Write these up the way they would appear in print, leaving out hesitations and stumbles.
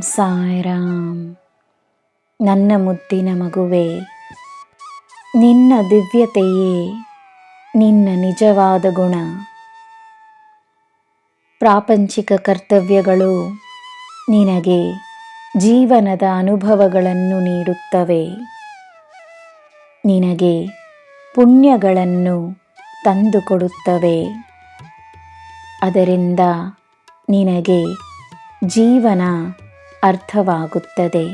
ಸಾಯಿರಾಮ್. ನನ್ನ ಮುದ್ದಿನ ಮಗುವೆ, ನಿನ್ನ ದಿವ್ಯತೆಯೇ ನಿನ್ನ ನಿಜವಾದ ಗುಣ. ಪ್ರಾಪಂಚಿಕ ಕರ್ತವ್ಯಗಳು ನಿನಗೆ ಜೀವನದ ಅನುಭವಗಳನ್ನು ನೀಡುತ್ತವೆ. ನಿನಗೆ ಪುಣ್ಯಗಳನ್ನು ತಂದುಕೊಡುತ್ತವೆ. ಅದರಿಂದ ನಿನಗೆ ಜೀವನ ಅರ್ಥವಾಗುತ್ತದೆ.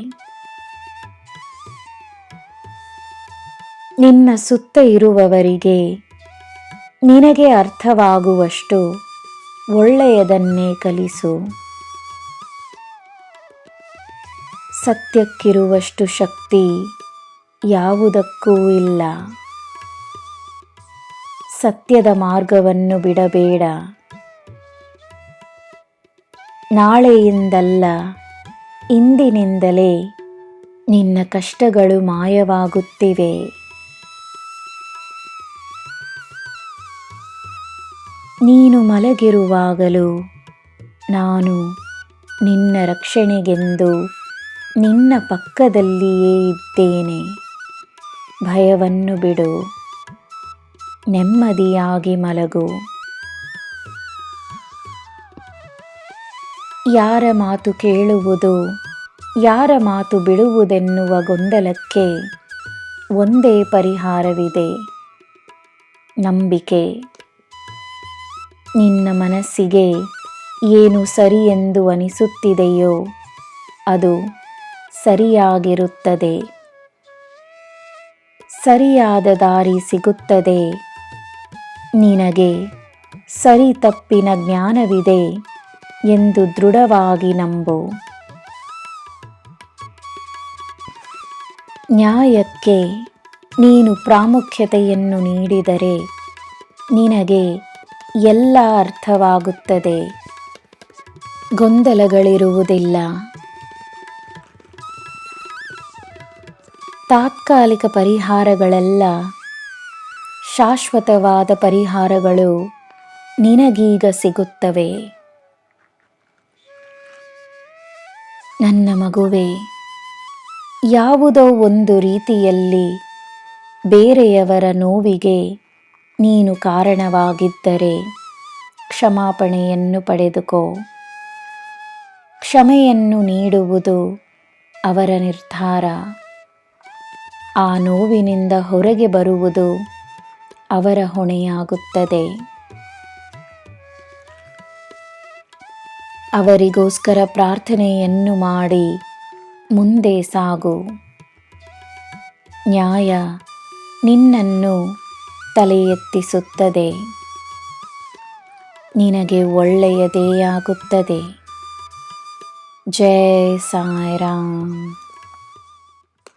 ನಿನ್ನ ಸುತ್ತ ಇರುವವರಿಗೆ ನಿನಗೆ ಅರ್ಥವಾಗುವಷ್ಟು ಒಳ್ಳೆಯದನ್ನೇ ಕಲಿಸು. ಸತ್ಯಕ್ಕಿರುವಷ್ಟು ಶಕ್ತಿ ಯಾವುದಕ್ಕೂ ಇಲ್ಲ. ಸತ್ಯದ ಮಾರ್ಗವನ್ನು ಬಿಡಬೇಡ. ನಾಳೆಯಿಂದಲ್ಲ, ಇಂದಿನಿಂದಲೇ ನಿನ್ನ ಕಷ್ಟಗಳು ಮಾಯವಾಗುತ್ತಿವೆ. ನೀನು ಮಲಗಿರುವಾಗಲೂ ನಾನು ನಿನ್ನ ರಕ್ಷಣೆಗೆಂದು ನಿನ್ನ ಪಕ್ಕದಲ್ಲಿಯೇ ಇದ್ದೇನೆ. ಭಯವನ್ನು ಬಿಡು, ನೆಮ್ಮದಿಯಾಗಿ ಮಲಗು. ಯಾರ ಮಾತು ಕೇಳುವುದು, ಯಾರ ಮಾತು ಬಿಡುವುದೆನ್ನುವ ಗೊಂದಲಕ್ಕೆ ಒಂದೇ ಪರಿಹಾರವಿದೆ: ನಂಬಿಕೆ. ನಿನ್ನ ಮನಸ್ಸಿಗೆ ಏನು ಸರಿ ಎಂದು ಅನಿಸುತ್ತಿದೆಯೋ ಅದು ಸರಿಯಾಗಿರುತ್ತದೆ. ಸರಿಯಾದ ದಾರಿ ಸಿಗುತ್ತದೆ. ನಿನಗೆ ಸರಿ ತಪ್ಪಿನ ಜ್ಞಾನವಿದೆ ಎಂದು ದೃಢವಾಗಿ ನಂಬು. ನ್ಯಾಯಕ್ಕೆ ನೀನು ಪ್ರಾಮುಖ್ಯತೆಯನ್ನು ನೀಡಿದರೆ ನಿನಗೆ ಎಲ್ಲ ಅರ್ಥವಾಗುತ್ತದೆ. ಗೊಂದಲಗಳಿರುವುದಿಲ್ಲ. ತಾತ್ಕಾಲಿಕ ಪರಿಹಾರಗಳೆಲ್ಲ ಶಾಶ್ವತವಾದ ಪರಿಹಾರಗಳು ನಿನಗೀಗ ಸಿಗುತ್ತವೆ. ನನ್ನ ಮಗುವೆ, ಯಾವುದೋ ಒಂದು ರೀತಿಯಲ್ಲಿ ಬೇರೆಯವರ ನೋವಿಗೆ ನೀನು ಕಾರಣವಾಗಿದ್ದರೆ ಕ್ಷಮಾಪಣೆಯನ್ನು ಪಡೆದುಕೋ. ಕ್ಷಮೆಯನ್ನು ನೀಡುವುದು ಅವರ ನಿರ್ಧಾರ. ಆ ನೋವಿನಿಂದ ಹೊರಗೆ ಬರುವುದು ಅವರ ಹೊಣೆಯಾಗುತ್ತದೆ. ಅವರಿಗೋಸ್ಕರ ಪ್ರಾರ್ಥನೆಯನ್ನು ಮಾಡಿ ಮುಂದೆ ಸಾಗು. ನ್ಯಾಯ ನಿನ್ನನ್ನು ತಲೆ ಎತ್ತಿಸುತ್ತದೆ. ನಿನಗೆ ಒಳ್ಳೆಯದೇ ಆಗುತ್ತದೆ. ಜೈ ಸಾಯಿರಾಮ್.